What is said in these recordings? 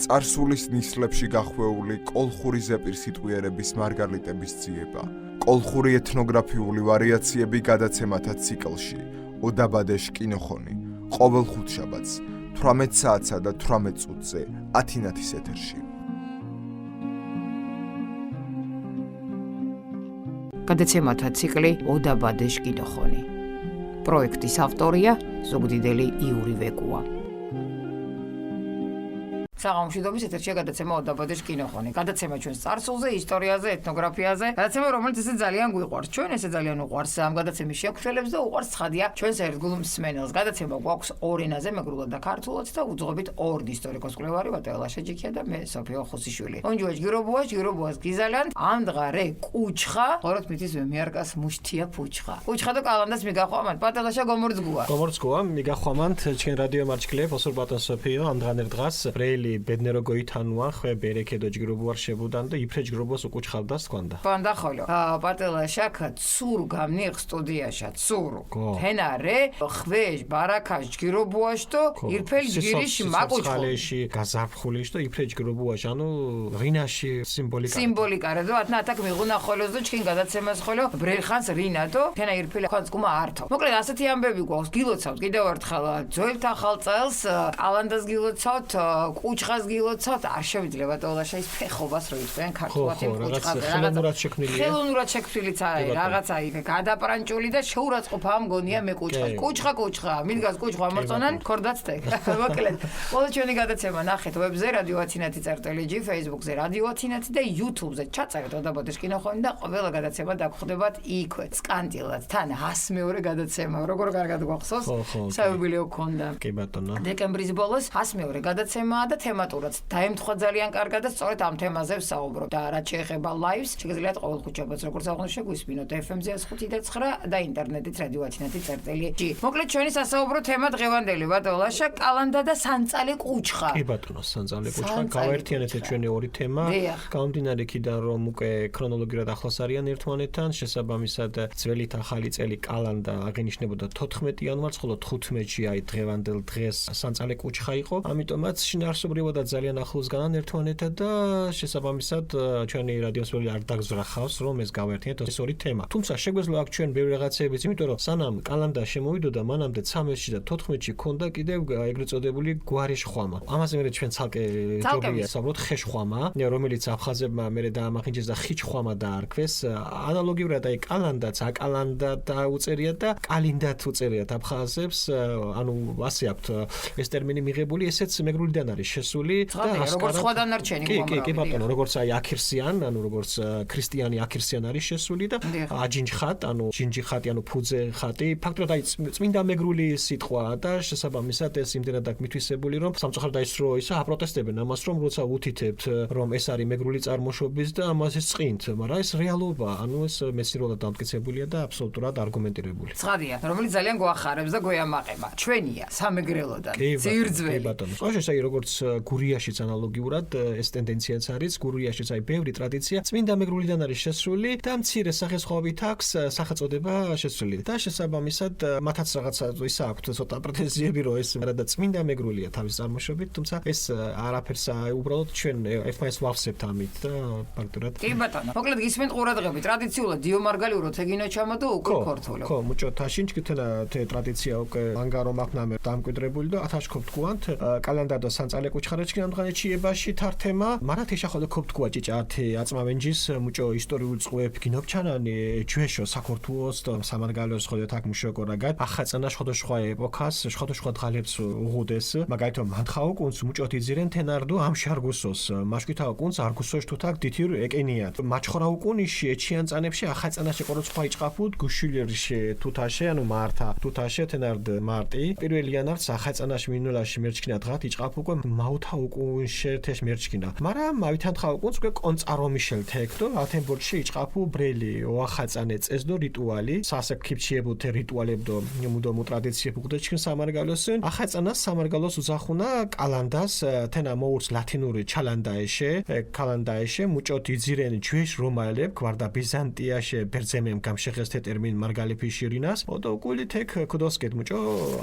წარსულის ნისლებში გახვეული კოლხური ზეპირ სიტყვიერების მარგალიტების ძიება, კოლხური ეთნოგრაფიული ვარიაციები გადაცემათა ციკლში, ოდაბადეშ კინოხონი, ყოველ ხუთშაბათს, 18 საათსა და 18 წუთზე, ათინათის ეთერში. გადაცემათა ციკლი ოდაბადეშ კინოხონი. პროექტის ავტორია ზუგდიდელი იური ვეკუა. საღამოშვიდობის ეთერშია გადაცემა ოდაბადეშ კინოხონი. გადაცემა ჩვენს წარსულზე, ისტორიაზე, ეთნოგრაფიაზე. გადაცემა, რომელიც ესე ძალიან გვიყვარს. ჩვენ ესე ძალიან უყვარს ამ გადაცემის შექმნელებს და უყვარს ცხადია ჩვენს ერთგულ მსმენელს. გადაცემა გვაქვს ორ ენაზე, მეგრულად და ქართულად და უძღვებით ორ ისტორიკოს-კვლევარი ვატელა შეჯიქია და მე სოფიო ხუსიშვილი. Onjuaj girobuas gizaland ამდღარე კუჩხა, ხოროთ მითის მიარკას მუშთია ფუჩხა. კუჩხა და კალანდას მიგახვამანთ. პატალაშა გომორძგუა. გომორძგუა, მიგახვამანთ ჩვენ რადიო მარჩკლებ, ოსურ ბატონ სოფიო, ამდღანერ დღას ბრეილი ბედნერო გოითანუა ხე ბერეკედო ჯგირობუარ შებუდან და იფრე ჯგირობას უკუჩხავდა სკვანდა. პანდა ხოლო. პატელაშა ცურ გამნიხ სტუდიაში ცურ. თენარე ხვეშ ბარაკაშ ჯგირობუაშტო ირფელი ჯგირიში მაკუჩხო. ხალეში გაზაფხულიში და იფრე ჯგირობუაში, ანუ რინაში სიმბოლიკა. რედო ათნათაკ მიღუნა ხოლოს და ჩქინ გადაცემას ხოლო ბრელხანს რინადო თენა ირფელი ხანს კუმა ართო. მოკლედ ასეთი ამბები გვაქვს. გილოცავთ კიდევ ერთხელ ძველთა ხალწელს კალანდას გილოცავთ კუჩხას გილოცავთ არ შევიძლია ტოლაშა ის ფეხობას რო იწვენ ქართულად იმ კუჩხაზე ხელოვნურად შექმნილია. ხელოვნურად შექმნილიც არის რაღაცა იქ გადაპრანჭული და შეურაცხყოფა მგონია მე კუჩხა მიდგას კუჩხა ამორწონან ქორდაცდე. მოკლედ ყველა ჩვენი გადაცემა ნახეთ ვებზე რადიო ათინათი წერტილში, Facebook-ზე რადიო ათინათი და YouTube-ზე ჩაწერეთ ოდაბადეშ კინოხონი და ყველა გადაცემა დაგხვდებათ იქვე სკანტილად თან 100 მეორე გადაცემა როგორ კარგად გვახსოვს საიუბილეო გქონდა. კი ბატონო. დეკემბრის ბოლოს 100 მეორე გადაცემაა და თემატურად დაემთხვა ძალიან კარგად და სწორედ ამ თემაზე ვსაუბრობ და რაც შეეხება live-ს შეგიძლიათ ყოველ ხუთშაბათს როგორც აღნიშნე გვისმინოთ FM-ზე 105.9 და ინტერნეტით რადიო ათინათი წერტილი. მოკლედ ჩვენი სასაუბრო თემა დღევანდელი ბატონაშა კალანდა და სანწალე კუჩხა. კი ბატონო, სანწალე კუჩხა გავაერთიანეთ ჩვენი ორი თემა. გამომდინარე იქიდან რომ უკვე ქრონოლოგიურად ახლოს არიან ერთმანეთთან, შესაბამისად ძველი და ახალი წელი კალანდა აღინიშნებოდა 14 იანვარს, ხოლო 15-ში აი დღევანდელ დღეს სანწალე კუჩხა იყო. ამიტომაც შინაარსობრივად ძალიან ახლოსგან ერთმანეთთან და შესაბამისად ჩვენი რადიოსმენელი არ დაგზრახავს რომ ეს გავაერთიანეთ ეს ორი თემა. თუმცა შეგვეძლო აქ ჩვენ ბევრი რაღაცეებიც, იმიტომ რომ სანამ კალანდა შემოვიდოდა, მანამდე 13-ში და 14-ში ქონდა კიდევ ეგრეთ წოდებული გვარი ხვამა. ამაზე მე ჩვენ ცალკე ჯობია საუბრობთ ხეშხვამა, რომელიც აფხაზებმა მე დაამახინჯეს და ხიჩხვამა დაარქვეს. ანალოგიურად აი კალანდაც აკალანდა დაუწერია და კალინდათ უწერიათ აფხაზებს, ანუ ასე აქვთ ეს ტერმინი მიღებული, ესეც მეგრულიდან არის შესული და როგორც სხვა დანარჩენი კი ბატონო, როგორც აი აქირსიან, ანუ როგორც ქრისტიანი აქირსიან არის შესული და აჯინჯხატ, ანუ ჯინჯიხატი, ანუ ფუძე ხატი, ფაქტობრივად აი წმინდა მეგრული სიტყვაა და შესაბამისად ეს იმდენად აქვს მითვისებული, რომ სამწუხაროდ ის რო ისა აპროტესტებენ ამას, რომ როცა უთითებთ, რომ ეს არის მეგრული წარმოშობის და ამას ეს წინთ, მაგრამ ეს რეალობაა, ანუ ეს მეცნიერულად დამტკიცებულია და აბსოლუტურად არგუმენტირებული. ცხადია, რომელიც ძალიან გვახარებს და გვეამაყება. ჩვენია სამეგრელოდან. ძირძველი. კი ბატონო. ოღონდ აი როგორც გურიაშიც ანალოგიურად ეს ტენდენციაც არის, გურიაშიც აი ბევრი ტრადიცია წმინდა მეგრულიდან არის შესული და მცირე სახესხვაობით აქვს სახელწოდება შესული. და შესაბამისად მათაც რაღაცა ის აქვთ ცოტა პრეტენზიები, რომ ეს რადგან წმინდა მეგრულია თავის წარმოშობით, თუმცა ეს არაფერს უბრალოდ ჩვენ ერთმანეთს ვავსებთ ამით და ფაქტურად. კი ბატონო. მოკლედ გისმენთ ყურადღები, ტრადიციულად დიო მარგალიურო თეგინო ჩამოდო უკვე ქორთოლო. ხო, მუჭოთაში ჩქითენა ტრადიცია უკვე ანგარო მაგნამე დამკვიდრებული და ათაშქობ თქვანთ კალანდა და სანწალე კუჩხარაჩკი ამდგანეთში ებაში თართემა მარა თეშახოლო ქობთქვა ჭიჭათი აწმავენჯის მუჭო ისტორიულ წუებ გინოფჩანანი ჯვეშო საქორთუოს და სამარგალოს ხოლო თაკ მუშოკორაგა ახაცანა შხოდოშხვა ეპოქას შხოდოშხვა დღალებს უღუდეს მაგალითად მანთხაო კუნს მუჭოთი ძირენ თენარდო ამ შარგუსოს მაშკითაო კუნს არგუსოს თუთაკ დითირ ეკენიათ მაჩხორაო კუნიში ეჩიან წანებში ახაცანაში ყოროცხვა იჭყაფუთ გუშილერში თუთაშე ანუ მართა თუთაშე თენარდ მარტი პირველ იანარს ახაცანაში მინულაში მერჩკინა დღათ იჭყაფ უკვე მაუთა უკუნ შერთეშ მერჩკინა მაგრამ მავითანთხა უკუნს უკვე კონწარო მიშელ თექტო ათემბორში იჭყაფუ ბრელი ოახაცანე წესდო რიტუალი სასე ქიფჩიებუთ რიტუალებდო მუდომუ ტრადიციებ უყდეჩკინ სამარგალოსენ ახაცანას სამარგალოს უზახუნა კალანდას თენა მოურს ლათინური ჩალანდაეშე კალანდაეშე მუჭოთ იძირენ ჯვეშ რომალებ გვარდა ბიზანტიაში ბერძემემ გამშეხესთე ტერმინ მარგალიფი შირინას ოდო უკული თეკ ქდოსკეთ მუჭო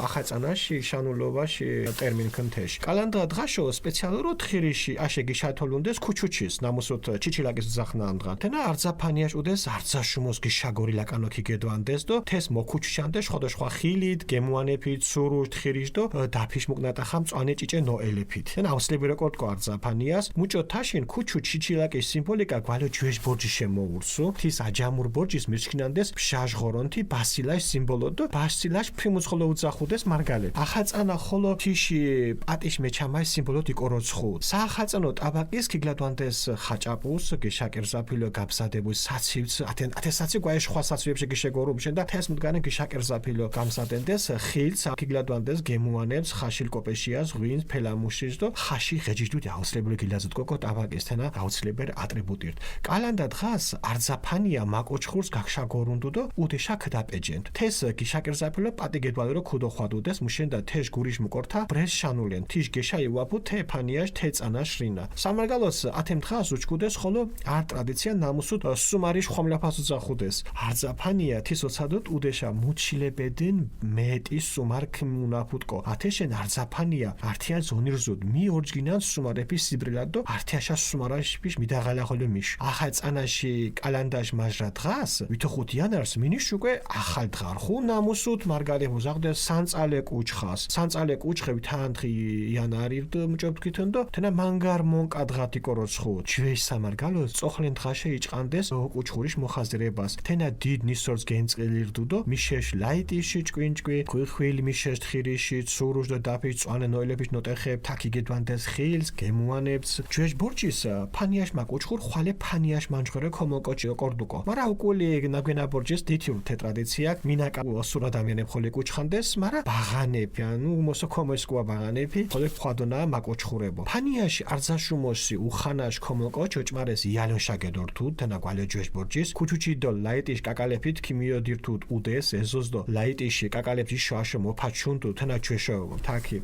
ახაცანაში შანულობაში ტერმინ ქნთეშ კალანდა დღაშო თაშო სპეციალურად ხირიში აშეგი შათოლუნდეს ქუჩუჩის ნამუსოთ ჩიჩილაკის ზახნამდღან თენა არძაფანიაშ უდეს არძაშუმოს გიშაგორი ლაკანოქი გედვანდეს დო თეს მოკუჩჩანდეს ხოდოშხვა ხილით გემუანეფით სურუშ ხირიშ დო დაფიშ მუკნატახა მწვანე ჭიჭე ნოელეფით თენა აუცილებელი რეკორდკო არძაფანიას მუჭო თაშინ ქუჩუ ჩიჩილაკის სიმბოლიკა გვალო ჯუეშ ბორჯი შემოურსუ თის აჯამურ ბორჯის მირჩქინანდეს ფშაჟღორონთი ბასილაშ სიმბოლო დო ბასილაშ ფრიმუც ხოლო უძახუდეს მარგალეთ ახაწანა ხოლო თიში პატიშ მეჩამაის სიმბოლო დიკოროცხუ საახაწანო ტაბაკის ქიგლადვანდეს ხაჭაპუს გიშაკერზაფილო გაბსადებუს საცივც ათესაცი გვაეშ ხვა საცივებში გიშეგორუმშენ და თეს მდგანე გიშაკერზაფილო გამსადენდეს ხილს ქიგლადვანდეს გემუანებს ხაშილკოპეშიას ღვინს ფელამუშის დო ხაში ღეჯიჯდუდი აუცილებელი გილაზუტკოკო ტაბაკის თენა აუცილებელი ატრიბუტირთ კალანდა დღას არძაფანია მაკოჩხურს გაგშაგორუნდუ დო უდეშა ქდაპეჯენთ თეს გიშაკერზაფილო პატიგედვალერო ქუდოხვადუდეს მუშენ და თეშ გურიშ მუკორთა ბრეს შანულენ თიშ გეშაივაფუ თე ფანიაშ თეწანა შრინა სამარგალოს ათემ დღას უჩქუდეს ხოლო არ ტრადიცია ნამუსუთ სუმარიშ ხომლაფას უძახუდეს არძაფანია თის ოცადოთ უდეშა მუჩილებედენ მეტი სუმარ ქმუნაფუტკო ათეშენ არძაფანია ართიან ზონირზუდ մի ორჯგინან სუმარეფის სიბრილად დო ართიაშა სუმარაშის მიდაღალა ხოლო მიშ ახალწანაში კალანდაშ მაჟრა დღას ვითოხუთ იანარს მინიშ უკვე ახალ დღარ ხუ ნამუსუთ მარგალე მუზაღდეს სანწალე კუჩხას სანწალე კუჩხები თანთხი იანარი მჭობთქითონ დო თენა მანგარ მონკადღათი კოროცხუ ჯვეშ სამარგალო წოხლენ დღაშე იჭყანდეს კუჩხურიშ მოხაზრებას თენა დიდ ნისორს გენწყილირდუ დო მიშეშ ლაიტიში ჭკვინჭკვი ხვიხვილი მიშეშ თხირიში ცურუშ და დაფის წვანე ნოელების ნოტეხებ თაკი გედვანდეს ხილს გემუანებს ჯვეშ ბორჯის ფანიაშ მაკუჩხურ ხვალე ფანიაშ მანჯღერე კომოკოჭი კორდუკო მარა უკული ნაგენა ბორჯის დითიურ თეტრადიცია მინაკა სურ ადამიანებ ხოლე კუჩხანდეს მარა ბაღანები ანუ მოსო კომესკვა ბაღანები ხოლე ხადონა მაკოჩხურებო ფანიაში არძაშუმოსი უხანაშ კომოკო ჩოჭმარეს იალოშა გედორთუ თენა გვალე ჯვეშ ბორჯის ქუჩუჩი დო ლაიტიშ კაკალეფით ქიმიოდირთუ უდეს ეზოს დო ლაიტიში კაკალეფი შაშო მოფაჩუნდუ თენა ჩვეშო თაკი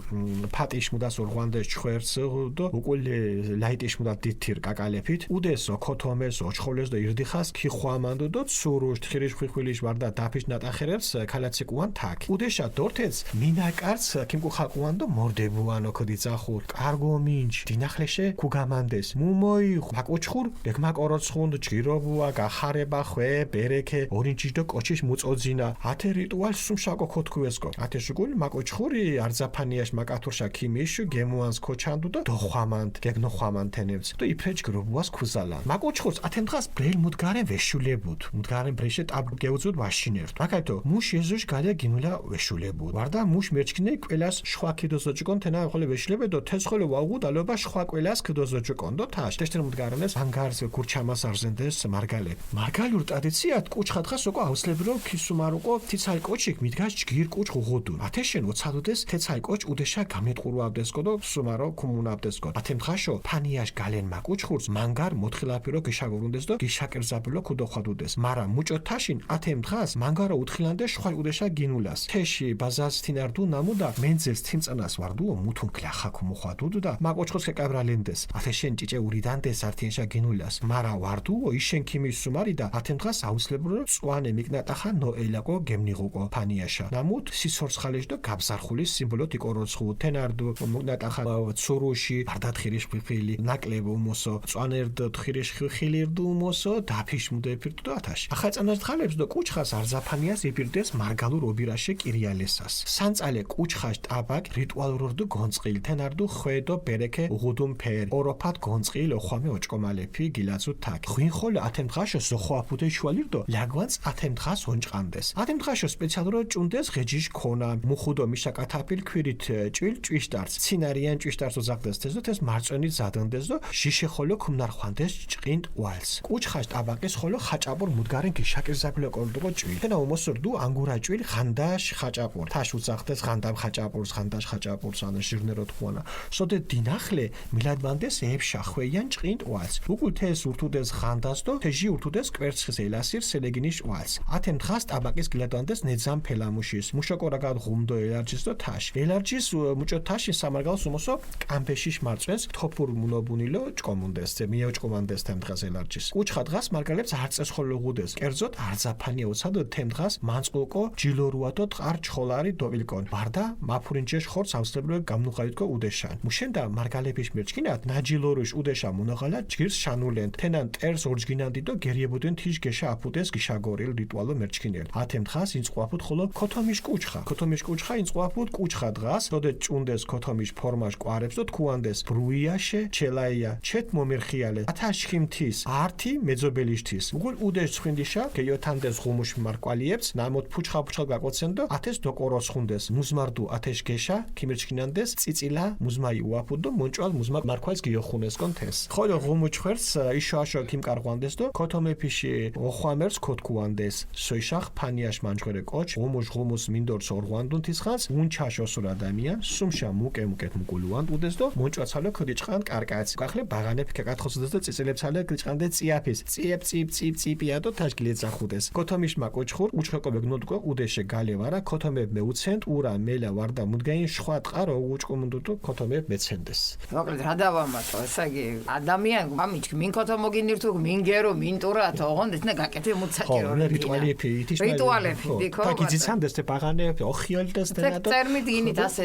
ფატიშ მუდას ორღვანდეს ჩხერს დო უკული ლაიტიშ მუდა დითირ კაკალეფით უდეს ოქოთომეს ოჩხოლეს დო ირდიხას ქიხვამანდუ დო ცურუშ თხირიშ ხვიხვილიშ ვარდა დაფიშ ნატახერებს ქალაციკუან თაკი უდეშა დორთեց მინაკარს ქიმკუხაკუან დო მორდებუანო ქდიცახურ კარგო მინჩ დინახლეშე ქუგამანდეს მუმოი მაკოჩხურ ეკმაკოროცხუნდ ჯგირობუა გახარება ხვე ბერეკე ორინჯი დო კოჩიშ მუწოძინა ათე რიტუალ სუმშაკო ქოთქუესკო ათე შუგული მაკოჩხური არძაფანიაშ მაკათურშა ქიმიშ გემუანს ქოჩანდუ დო დოხვამანდ გეგნოხვამანდ თენებს დო იფრეჯ გრობუას ქუზალა მაკოჩხურს ათემ დღას ბრელ მუდგარე ვეშულებუთ მუდგარე ბრეშე ტაბ გეუძუდ ვაშინერთ მაგალითო მუშ ეზუშ გალია გინულა ვეშულებუთ ვარდა მუშ მერჩქნე კველას შხვა ქიდოზოჭკონ თენა ხოლე ვეშლებედო თეს ხოლე ვაუღუდ ალობა შხვა კველას ქიდოზოჭკონ დო თაშ თეშტენ მუდგარანეს ანგარს გურჩამას არზენდეს მარგალე მარგალურ ტრადიციად კუჩხა დღას უკო აუცილებლო ქისუმარუკო თიცაი კოჩიკ მიდგას ჯგირ კუჩ ღუღუდუ ათეშენ ოცადუდეს თეცაი კოჩ უდეშა გამეტყურუავდესკო დო სუმარო ქუმუნავდესკო ათემ დღაშო ფანიაშ გალენ მაკუჩხურს მანგარ მოთხილაფირო გიშაგორუნდეს დო გიშაკერზაბილო ქუდოხვადუდეს მარა მუჭო თაშინ ათემ დღას მანგარო უთხილანდეს შხვა უდეშა გინულას თეში ბაზას თინარდუ ნამუდა მენძეს თიმწანას ვარდუო მუთუნ ქლახაკუ მოხვადუდუ და მაკოჩხოს კეკაბრალენდეს ათეშენ ჭიჭე ურიდანდეს ართინშა გინულას მარა ვარდუო იშენ ქიმის სუმარი და ათემ დღას აუცილებლო წვანე მიკნატახა ნოელაკო გემნიღუკო ფანიაშა ნამუდ სისორცხალეშ და გაბზარხულის სიმბოლო დიკოროცხუ თენარდუ მუკნატახა ცურუში არდათხირიშ ფიფილი ნაკლებო მოსო წვანერდ თხირიშ ხილირდუ მოსო დაფიშ მუდეფირდუ და ათაშ ახალწანას ხალებს და კუჩხას არძაფანიას იპირდეს მარგალურ ობირაშე კირიალესას სანწალე კუჩხაშ ტაბაკ რიტუალურდუ გონწყილ თენარდუ ხვედო ბერეკე უღუდუმ ფერ ოროფათ გონწყილ ოხვამე ოჭკომალეფი გილაცუ თაკ ხვინხოლ ათემ დღაშო ზოხვაფუდე შუალირდო ლაგვანს ათემ დღას ონჭყანდეს ათემ დღაშო სპეციალურად ჭუნდეს ღეჯიშ ქონა მუხუდო მიშაკათაფილ ქვირით ჭვილ ჭვიშტარს ცინარიან ჭვიშტარს უზაღდეს თესო თეს მარწონით ზადონდეს დო შიშე ხოლო ქუმნარხვანდეს ჭყინტ ვალს კუჩხაშ ტაბაკის ხოლო ხაჭაპურ მუდგარენ გიშაკერზაბილო კორდუყო ჭვილ თენა უმოსორდუ ანგურა ჭვილ ხანდაშ ხაჭაპურ თაშ უზაღდეს ხანდამ ხაჭაპურს ხანდაშ ხაჭაპურს ანა ჟირნერო თქუანა სოდე დინახლე მილადვანდეს ეფშა ხვეიან ჭყინტ ვალს უკულ თეს ურთუდეს ხანდას დო თეჟი ურთუდეს კვერცხის ელასირ სელეგინიშ ვალს ათემ დღას ტაბაკის გილადვანდეს ნეძამ ფელამუშის მუშაკორაგად ღუმდო ელარჯის დო თაშ ელარჯის მუჭო თაში სამარგალს უმოსო კამფეშიშ მარწვენს თოფურ მუნობუნილო ჭკომუნდეს ზე მიეჭკომანდეს თემ დღას ელარჯის კუჩხა დღას მარგალებს არწეს ხოლო ღუდეს კერძოდ არძაფანია უცადო თემ დღას მანწყუკო ჯილორუატო ტყარ ჩხოლარი დოვილკონ ვარდა მაფურინჯეშ ხორს აუცილებლო გამნუხაიტკო უდეშა მუშან. მუშენდა მარგალეფის მერჩკინათ ნაჯილორუშ უდეშა მონაღალა ჯგირს შანულენ. თენან ტერს ორჯგინანდი და გერიებოდენ თიშ გეშა აფუდეს გიშაგორილ რიტუალო მერჩკინელ. ათემ დღას ინწყუაფუთ ხოლო ქოთომიშ კუჩხა. ქოთომიშ კუჩხა ინწყუაფუთ კუჩხა დღას, როდე ჭუნდეს ქოთომიშ ფორმაშ კვარებს და თქუანდეს ბრუიაშე ჩელაია ჩეთ მომერხიალე. ათაშხიმთის ართი მეძობელიშთის. უგულ უდეშ ცხინდიშა გეიოთანდეს ღუმუშ მარკვალიებს ნამოთ ფუჩხა გაკოცენ და ათეს დოკოროს ხუნდეს. მუზმარდუ ათეშ გეშა ქიმერჩკინანდეს წიწილა მუზმაი უაფუდ და მონჭვალ მუზმა მარკვალს გიოხუნეს კონთეს. ხოლო ღუმუჩხერს იშოაშო ქიმკარღვანდეს და ქოთომეფიში ოხვამერს ქოთქუანდეს. სოიშახ ფანიაშ მანჯღერე კოჩ ღუმუშ ღუმუს მინდორს ორღვანდუნ თისხანს უნჩაშ ოსურ ადამიან სუმშა მუკემუკეთ მუკულუან უდეს და მონჭვაცალო ქოდიჭყან კარკაც. გახლე ბაღანებ კაკათხოსდეს და წიწილებცალე გიჭყანდე წიაფის. წიებ წიფ წიფ წიფია და თაშგილეცახუდეს. ქოთომიშმა კოჩხურ უჩხეკობე გნოდკო უდეშე გალევარა ქოთომებ მეუცენთ ურა მელა ვარდა მუდგაინ შხვა ტყარო უჭკომუნდუ და ქოთომებ მეცენდეს. მოკლედ რა დავამატო, ესე იგი ადამიან ამიჩ მინ ქოთომოგინირთუ მინ გერო მინ ტურათო ოღონდ ეთნა გაკეთე მუცაკირო რიტუალები ითიშ რიტუალები დიქო თაკიძიცანდეს და ბაღანებ ოხიოლდეს და წერმით გინით ასე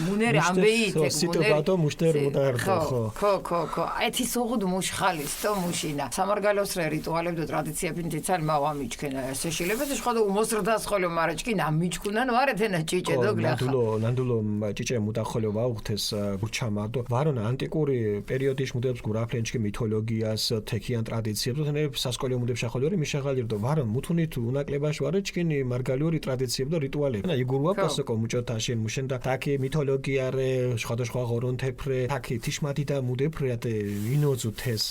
მუნერი ამბეი თე სიტობადო მუშტერ მუდარდო ხო ეთი სოღუდ მუშ ხალის თო მუშინა სამარგალოს რიტუალები და ტრადიციები თიცალ მავამიჩქენა ესე შეიძლება შეხო და უმოსრდას ხოლო მარაჩკი ნამიჩქუნან ვარეთენა ჭიჭე დოგლა ნანდულო ჭიჭე მუდახოლო ვაუხთეს გურჩამა და ვარონა ანტიკური პერიოდის მუდებს გურაფლენჩკი მითოლოგიას თექიან ტრადიციებს და თენებ სასკოლო მუდებს შეხოლორი მიშაღალირო ვარო მუთუნით უნაკლებაში ვარეჩკინი მარგალიური ტრადიციები და რიტუალები და იგურვა პასოკო მუჭოთაშენ მუშენდა თაკი მითოლოგიარე სხვადასხვა ღორონთეფრე თაკი თიშმადი და მუდეფრეატე ინოძუთეს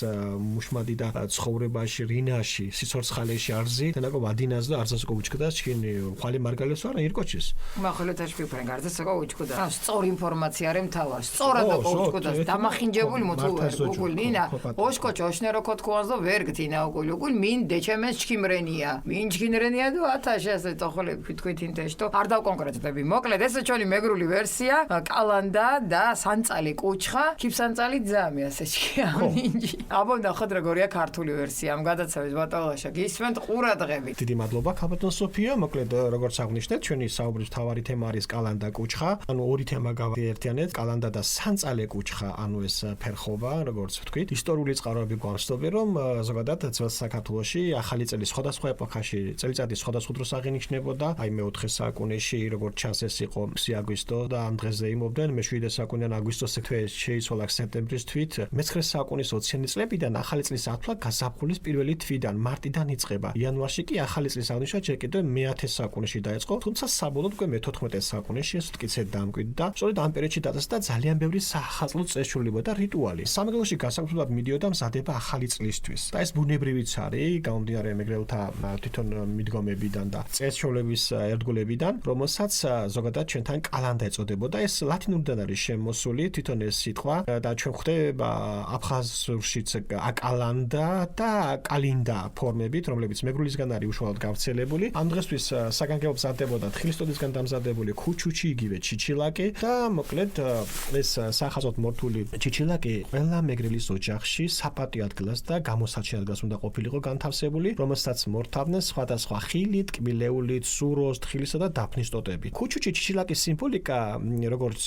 მუშმადი და ცხოვრებაში რინაში სიცოცხლეში არზი თენაკო ვადინას და არზასკო უჩკდა ჩკინი ხალი მარგალეს ვარა ირკოჩის მახოლეთაშ ფიფრენ გარდასაკო უჩკდა სწორ ინფორმაცია რემ თავარ სწორად უჩკდა დამახინჯებული მუთულნინა ოშკოჩ ოშნერო ქოთქუანს და ვერგთინა უგულ მინ დეჩემეს ჩქიმრენია მინ ჩქინრენია და ათაშ ასე თოხლები ფითქვით ინტეშტო არ დავკონკრეტდები მოკლედ ესე ჩვენი მეგრული ვერსია კალანდა და სანწალი კუჩხა ქიფსანწალი ძამი ასე ჩქიანინჯი აბონდა ხოდ როგორია ქართული ვერსია ამ გადაცემის ბატონაშა გისმენთ ყურადღები დიდი მადლობა ქალბატონ სოფია მოკლედ როგორც აღნიშნეთ ჩვენი საუბრის მთავარი თემა არის კალანდა კუჩხა ანუ ორი თემა გავაერთიანეთ კალანდა და სანწალე კუჩხა ანუ ეს ფერხობა როგორც ვთქვით ისტორიული წყაროები გვამსდობენ რომ ზოგადად ძველ საქართველოში ახალი წელი სხვადასხვა ეპოქაში წელიწადის სხვადასხვა დროს აღინიშნებოდა აი მე-4 საუკუნეში როგორც ჩანს ეს იყო აგვისტო და ამ დღეზე იმობდნენ მე-7 საუკუნიდან აგვისტოს თვე შეიცვალა სექტემბრის თვით მე-9 საუკუნის 20-იანი წლებიდან ახალი წლის ათვლა გაზაფხულის პირველი თვიდან მარტიდან იწყება იანვარში კი ახალი წლის აღნიშვნა ჯერ კიდევ მე-10 საუკუნეში დაიწყო თუმცა საბოლოოდ უკვე მე-14 საუკუნეში ეს მტკიცედ დამკვიდრდა სწორედ ამ პერიოდში დაწესდა ძალიან ბევრი საახალწლო წესრიგება და რიტუალი სამეგრელოში განსაკუთრებულად მიდიოდა მზადება ახალი წლისთვის და ეს ბუნებრივიც არის გამომდინარე მეგრელთა თვითონ მიდგომებიდან და წესრიგების ერთგულებიდან რომელსაც ზოგადად ჩვენთან კალანდა ეწოდებოდა ეს ლათინურიდან არის შემოსული თვითონ ეს სიტყვა და ჩვენ ხვდება აფხაზურშიც აკალანდა და კალინდა ფორმებით რომლებიც მეგრულისგან არის უშუალოდ გავრცელებული ამ დღესთვის საგანგებო მზადდებოდა თხილისტოდისგან დამზადებული ქუჩუჩი იგივე ჩიჩილაკი და მოკლედ ეს სახაზოდ მორთული ჩიჩილაკი ყველა მეგრელის ოჯახში საპატიო ადგილას და გამოსაჩენ ადგილას უნდა ყოფილიყო განთავსებული რომელსაც მორთავდნენ სხვადასხვა ხილით კბილეულით სუროს თხილისა და დაფნის ტოტები ქუჩუჩი ჩიჩილაკის სიმბოლიკა როგორც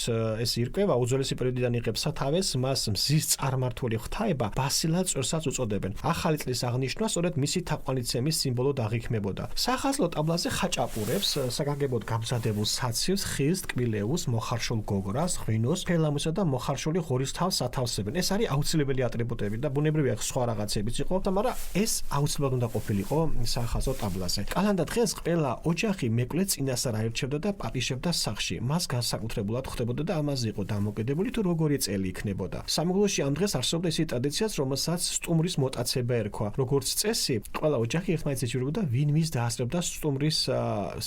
ეს ირკვევა უძველესი პერიოდიდან იღებს სათავეს მას მზის წარმართული ღვთაება ბასილა წორსაც უწოდებენ ახალი წლის აღნიშვნა სწორედ მისი თაყვანიცემის სიმბოლოდ აღიქმებოდა სახაზლო ტაბლაზე ხაჭაპურებს საგანგებოდ გამზადებულ საცივს ხილს კბილეულს მოხარშულ გოგრას ღვინოს ფელამუსა და მოხარშული ღორის თავს ათავსებენ ეს არის აუცილებელი ატრიბუტები და ბუნებრივია სხვა რაღაცებიც იყო და მაგრამ ეს აუცილებლად უნდა ყოფილიყო სახაზლო ტაბლაზე კალანდა დღეს ყველა ოჯახი მეკლე წინასწარ აირჩევდა და პატიშებდა სახში მას განსაკუთრებულად ხვდებოდა და ამაზე იყო დამოკიდებული თუ როგორი წელი იქნებოდა სამეგრელოში ამ დღეს არსებობდა ისეთი ტრადიციაც რომელსაც სტუმრის მოტაცება ერქვა როგორც წესი ყველა ოჯახი ერთმანეთს ეჯიბრებოდა ვინ ვის დაასწრებდა სტუმრის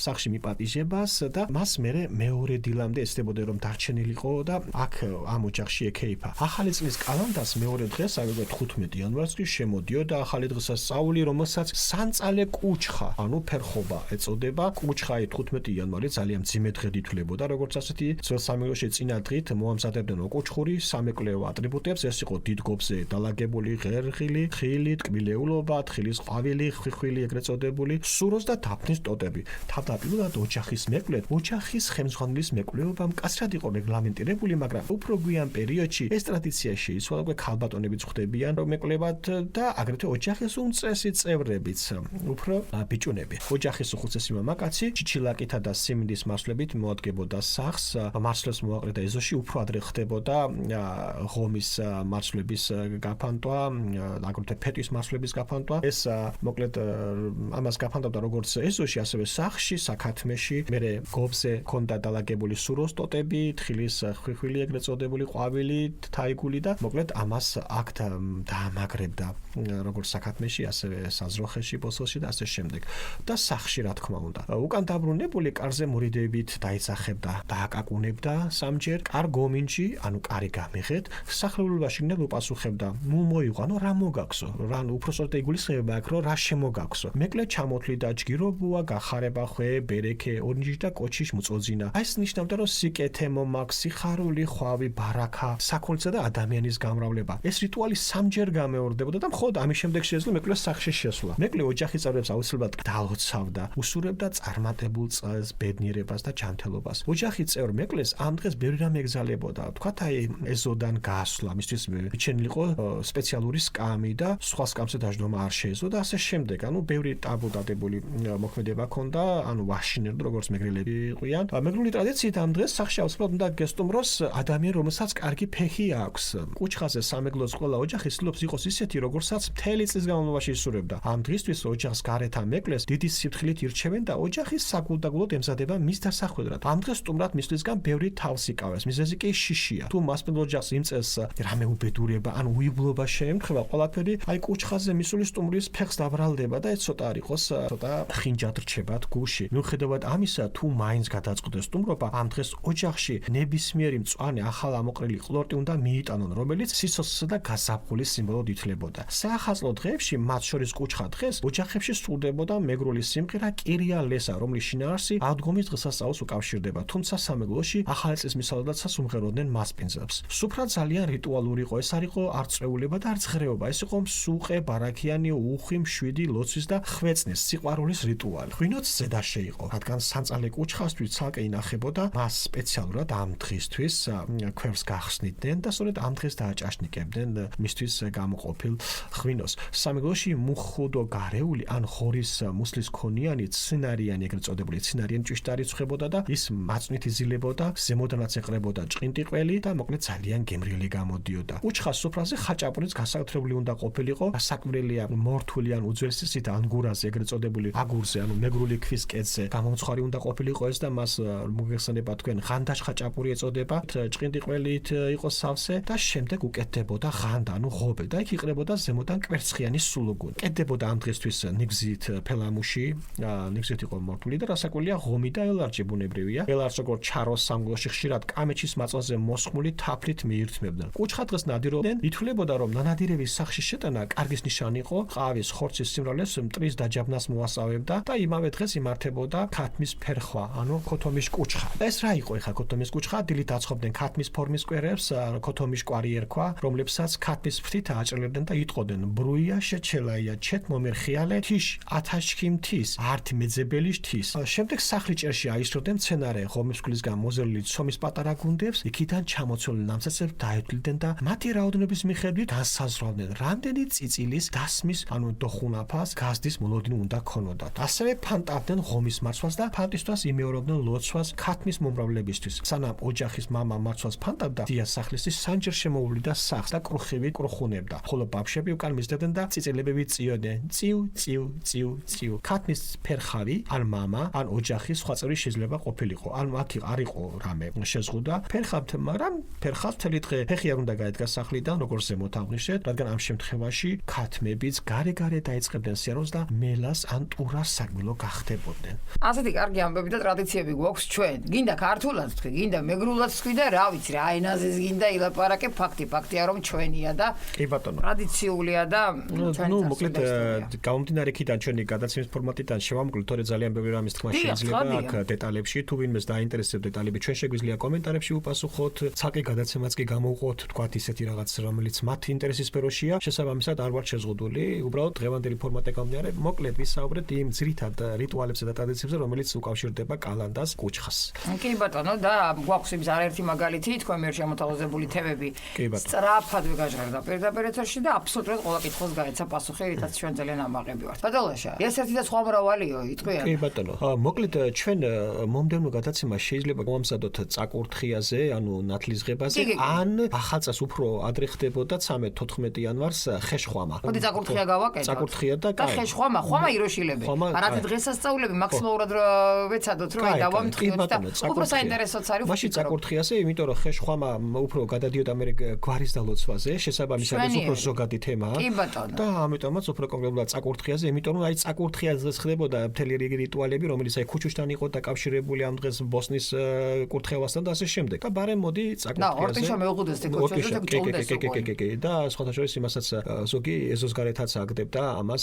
სახში მიპატიჟებას და მას მეორე დილამდე ეცდებოდა რომ დარჩენილიყო და აქ ამ ოჯახში ეკეიფა ახალი წლის კალანდას მეორე დღეს აგებდა 15 იანვარს კი შემოდიოდა ახალი დღესასწაული რომელსაც სანწალე კუჩხა ანუ ფერხობა ეწოდება კუჩხაი 15 იანვარი ძალიან მძიმე დღედ ითვლებოდა როგორც ასეთი ძველ სამეგრელოში წინა დღით მოამზადებდნენ ოკუჩხური სამეკლეო ატრიბუტებს ეს იყო დიდგობზე დალაგებული ღერღილი ხილი ტკბილეულობა თხილის ყვავილი ხვიხვილი ეგრეთ წოდებული სუროს და დაფნის ტოტები თავდაპირველად ოჯახის მეკლედ ოჯახის ხელმძღვანელის მეკვლეობა მკაცრად იყო რეგლამენტირებული განვითარებული, მაგრამ უფრო გვიან პერიოდში ეს ტრადიცია შეიცვალა, უკვე ქალბატონებიც ხვდებიან, რომ ეკლებათ და აგრეთვე ოჯახის უმწესი წევრებიც, უფრო ბიჭუნები. ოჯახის უხუცესი მამაკაცი ჩიჩილაკითა და სიმინდის მარცვლებით მოადგებოდა სახლს, მარცვლებს მოაყრიდა ეზოში, უფრო ადრე ხდებოდა ღომის მარცვლების გაფანტვა, აგრეთვე ფეტვის მარცვლების გაფანტვა. ეს მოკლედ ამას გაფანტავდა როგორც ეზოში, ასევე სახლში, საქათმეში, მერე გობზე ჰქონდა დალაგებული სუროსტოტები, თხილის ხვიხვილი ეგრეთ წოდებული ყვავილი, თაიგული და მოკლედ ამას აქ დაამაგრებდა როგორც საქათმეში, ასევე საზროხეში, ბოსოში და ასე შემდეგ. და სახლში რა თქმა უნდა. უკან დაბრუნებული კარზე მორიდებით დაეცახებდა, დააკაკუნებდა სამჯერ, კარ გომინჯი, ანუ კარი გამიღეთ, სახლებულობაში ნელ უპასუხებდა, ნუ მოიღო, ანუ რა მოგაქვსო, რა უпроსტოდ იგულისხმება აქ, რომ რა შემოგაქვსო. მეკლე ჩამოთვლიდა, ჯგირობუა, გახარება ხვე, ბერექე, ორნიჯი და კოჩიშ მუწოძინა. ეს ნიშნავდა, რომ სიკეთე მომაქვს, სიხარული, ხვავი, ბარაქა, საქონლისა და ადამიანის გამრავლება. ეს რიტუალი სამჯერ გამეორდებოდა და მხოლოდ ამის შემდეგ შეეძლო მეკლეს სახლში შესვლა. მეკლე ოჯახის წევრებს აუცილებლად დაალოცავდა, უსურებდა წარმატებულ წელს, ბედნიერებას და ჯანმრთელობას. ოჯახის წევრ მეკლეს ამ დღეს ბევრი რამ ეგზალებოდა. თქვათ აი ეზოდან გასვლა, მისთვის მიჩენილიყო სპეციალური სკამი და სხვა სკამზე დაждომა არ შეეძლო და ასე შემდეგ. ანუ ბევრი ტაბუ დადებული მოქმედება ჰქონდა, ანუ ვაშინერდა როგორც მეგრელები იყვიან. მეგრული ტრადიციით ამ დღეს სახლში აუცილებლად უნდა გესტუმროს ადამიანი, რომელსაც კარგი ფეხი აქვს. კუჩხაზე სამეგლოს ყველა ოჯახი ცდილობს იყოს ისეთი, როგორცაც მთელი წლის განმავლობაში ისურვებდა. ამ დღისთვის ოჯახს გარეთ ამ მეკლეს დიდი სიფრთხილით ირჩევენ და ოჯახის საგულდაგულოდ ემზადება მის დასახვედრად. ამ დღეს სტუმრად მისვლისგან ბევრი თავს იკავეს. მიზეზი კი შიშია. თუ მასპინძელ ოჯახს იმ წელს რამე უბედურება, ან უიბლობა შეემთხვევა, ყველაფერი აი კუჩხაზე მისული სტუმრის ფეხს დაბრალდება და ეს ცოტა არ იყოს, ცოტა ხინჯად რჩებათ გუში. მიუხედავად ამისა, თუ მაინც გადაწყდეს სტუმრობა, ამ დღეს ოჯახში ნებისმიერი მწვანე ახალ ამოყრილი ყლორტი უნდა მიიტანონ, რომელიც სიცოცხლესა და გაზაფხულის სიმბოლოდ ითვლებოდა. საახალწლო დღეებში, მათ შორის კუჩხა დღეს, ოჯახებში სრულდებოდა მეგრული სიმღერა კირია ლესა, რომლის შინაარსი აღდგომის დღესასწაულს უკავშირდება. თუმცა სამეგლოში ახალი წლის მისალოდაცას უმღეროდნენ მასპინძელს. სუფრა ძალიან რიტუალური იყო, ეს არ იყო არ წვეულება და არც ღრეობა, ეს იყო მსუყე, ბარაქიანი, უხვი, მშვიდი, ლოცვის და ხვეწნის სიყვარულის რიტუალი. ღვინოც ზედა შეიყო, რადგან სანწალე კუჩხასთვის ცალკე ინახებოდა, მას სპეციალურად ამ დღისთვის ქვევს გახსნიდნენ და სწორედ ამ დღეს დააჭაშნიკებდნენ მისთვის გამოყოფილ ღვინოს. სამეგლოში მუხუდო გარეული ან ხორის მუსლის ქონიანი ცინარიანი ეგრეთ წოდებული ცინარიანი ჭვიშტარი ცხებოდა და ის მაწვნით იზილებოდა, ზემოდანაც ეყრებოდა ჭყინტიყველი და მოკლედ ძალიან გემრიელი გამოდიოდა. კუჩხას სუფრაზე ხაჭაპურიც გასაკუთრებული უნდა ყოფილიყო, საკვირელია მორთული ან უძველესით ანგურაზე ეგრეთ წოდებული აგურზე, ანუ მეგრული ქვის კედზე გამომცხვარი უნდა ყოფილიყო ეს და მას მოგეხსენება თქვენ ღანდაშ ხაჭაპური ეწოდება, ჭყინტიყველით იყო სავსე და შემდეგ უკეთდებოდა ღანდა, ანუ ღობე და იქ იყრებოდა ზემოდან კვერცხიანი სულუგუნი. კეთდებოდა ამ დღესთვის ნიგზით ფელამუში, ნიგზით იყო მორთული და რასაკვირველია ღომი და ელარჯი ბუნებრივია. ელარჯს როგორც ჩაროს სამგლოში ხშირად კამეჩის მაწვანზე მოსხმული თაფლით მიირთმებდნენ. კუჩხა დღეს ნადირობდნენ, ითვლებოდა რომ ნანადირების სახში შეტანა კარგის ნიშანი იყო, ყავის ხორცის სიმრავლეს მტრის დაჯაბნას მოასწავებდა და იმავე დღეს იმართებოდა ქათმის ფერხვა, ანუ ქოთომის კუჩხა. ეს რა იყო ეხა ქოთომის კუჩხა? დილით აცხობდნენ ქათმის ფორმის კვერებს, ქოთომის კვარი ერქვა, რომლებსაც ქათმის ფრთით აჭრილებდნენ და იტყოდნენ: ბრუია შეჩელაია, ჩეთ მომერხიალე, თიშ ათაშქი მთის, ართი მეძებელი მთის. შემდეგ სახლი ჭერში აისროდნენ მცენარე ღომისგულისგან მოზელილი ცომის პატარა გუნდებს, იქიდან ჩამოცული ნამცეცებს დაეთვლილდნენ და მათი რაოდენობის მიხედვით განსაზღვრავდნენ, რამდენი წიწილის დასმის, ანუ დოხუნაფას, გაზდის მოლოდინი უნდა ქონოდათ. ასევე ფანტავდნენ ღომის მარცვლას და ფანტისთვას იმეორებდნენ ლოცვას ქათმის მომრავლებისთვის. სანამ ოჯახის მამა მარცვლას ფანტავდა, დია სახლისის სანჯერ შემოუვლიდა სახლს და კრუხივით კრუხუნებდა. ხოლო ბავშვები უკან მისდევდნენ და წიწილებები წიოდნენ. წიუ, წიუ, წიუ, წიუ. ქათმის ფერხავი, ან მამა, ან ოჯახის სხვა წევრი შეიძლება ყოფილიყო. ან აქ არ იყო რამე შეზღუდა ფერხავთ, მაგრამ ფერხავს მთელი დღე ფეხი არ უნდა გაედგა სახლიდან, როგორც ზემოთ აღვნიშნეთ, რადგან ამ შემთხვევაში ქათმებიც გარე-გარე დაიწყებდნენ სიარულს და მელას ან ტურას საგმილო გახდებოდნენ. ასეთი კარგი ამბები და ტრადიციები გვაქვს ჩვენ. გინდა ქართულად თქვი, გინდა მეგრულად თქვი და რა ვიცი რა, ენაზეც გინდა ილაპარაკე, ფაქტია რომ ჩვენია და კი ბატონო. ტრადიციულია და ჩვენი მოკლედ გამომდინარე იქიდან ჩვენი გადაცემის ფორმატიდან შევამოკლოთ, თორე ძალიან ბევრი რამის თქმა შეიძლება აქ დეტალებში, თუ ვინმეს დაინტერესებს დეტალები, ჩვენ შეგვიძლია კომენტარებში უპასუხოთ, ცალკე გადაცემაც კი გამოვყოთ, თქვათ ისეთი რაღაც, რომელიც მათ ინტერესის სფეროშია, შესაბამისად არ ვართ შეზღუდული, უბრალოდ დღევანდელი ფორმატი გამომდინარე, მოკლედ ვისაუბრეთ იმ ძირითად რიტუალებსა და ტრადიციებზე, რომელიც უკავშირდება კალანდას კუჩხას. კი ბატონო და გვაქვს იმის ერთი მაგალითი, თქვენ მიერ შემოთავაზებული თემები კი ბატონო. სწრაფად ვიგაჟღერდა პირდაპირ ეთერში და აბსოლუტურად ყველა კითხვას გაეცა პასუხი, რითაც ჩვენ ძალიან ამაყები ვართ. ბატონოშა, ეს ერთი და სხვა მრავალიო, იტყვიან. კი ბატონო. მოკლედ ჩვენ მომდევნო გადაცემა შეიძლება გავამზადოთ წაკურთხიაზე, ანუ ნათლისღებაზე, ან ახალწელს უფრო ადრე ხდებოდა 13-14 იანვარს ხეშხვამა. მოდი წაკურთხია გავაკეთოთ. წაკურთხია და და ხეშხვამა, ხვამა იროშილები. არათი დღესასწაულები მაქსიმალურად ვეცადოთ რომ დავამთხიოთ და უფრო საინტერესოც არის. მაშინ წაკურთხიაზე, იმიტომ რომ ხეშხვამა უფრო გადადიოდა მე გვარის დალოცვაზე, შესაბამისად ეს უფრო ზოგადი თემაა. კი ბატონო. და ამიტომაც უფრო კონკრეტულად წაკურთხიაზე, იმიტომ რომ აი წაკურთხიაზე ხდებოდა მთელი რიგი რიტუალები, რომელიც აი ქუჩუშთან იყო დაკავშირებული ამ დღეს ბოსნის კურთხევასთან და ასე შემდეგ. და ბარემ მოდი წაკურთხიაზე. და ორტიშა მეუღუდეს თქოჩაზე და გწონდეს. კი და სხვათა შორის იმასაც ზოგი ეზოსგარეთაც აგდებდა ამას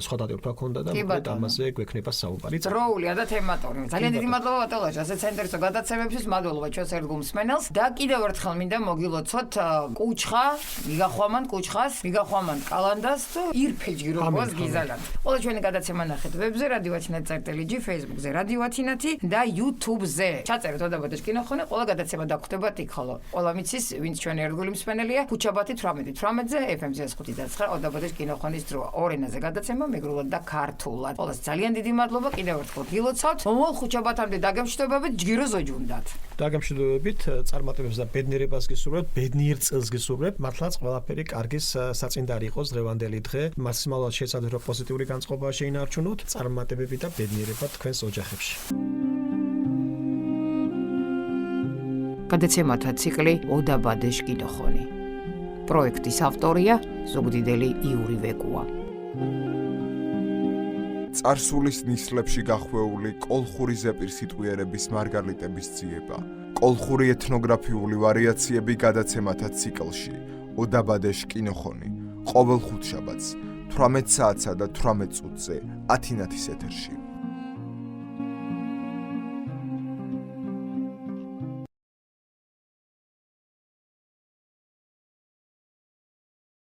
სხვა დატვირთვა ქონდა და მოკლედ ამაზე გვექნება საუბარი. დროულია და თემატური. ძალიან დიდი მადლობა ბატონო, ასეთ საინტერესო გადაცემებისთვის მადლობა ჩვენს ერთგულ მსმენელს და კიდევ ერთხელ მინდა მოგილოცოთ კუჩხა, მიგახვამან კუჩხას, მიგახვამან კალანდას და ირფეჯი როგორც გიზალან. ყველა ჩვენი გადაცემა ნახეთ ვებზე radio@net.lg, Facebook-ზე radio@net და YouTube-ზე. ჩაწერეთ ოდაბადეშ კინოხონე, ყველა გადაცემა დაგხვდებათ იქ, ხოლო ყველა მიცის, ვინც ჩვენი ერთგული მსმენელია, ქუჩაბათი 18:18-ზე, FM-ზე 5:09 ოდაბადეშ კინოხონის დროა. ორ ენაზე გადაცემა მეგრულად და ქართულად. ყველას ძალიან დიდი მადლობა კიდევ ერთხელ გილოცავთ. მომავალ ხუჩაბათამდე დაგემშვიდობებით, ჯგირო ზოჯუნდათ. დაგემშვიდობებით, წარმატებებს და ბედნიერებას გისურვებთ, ბედნიერ წელს გისურვებთ. მართლაც ყველაფერი კარგის საწინდარი იყოს დღევანდელი დღე. მაქსიმალურად შეცადეთ რომ პოზიტიური განწყობა შეინარჩუნოთ, წარმატებები და ბედნიერება თქვენს ოჯახებში. გადაცემათა ციკლი ოდაბადეშ კინოხონი. პროექტის ავტორია ზუგდიდელი იური ვეკუა. წარსულის ნისლებში გახვეული კოლხური ზეპირსიტყვიერების მარგალიტების ძიება. კოლხური ეთნოგრაფიული ვარიაციები გადაცემათა ციკლში ოდაბადეშ კინოხონი. ყოველ ხუთშაბათს 18 საათსა და 18 წუთზე ათინათის ეთერში.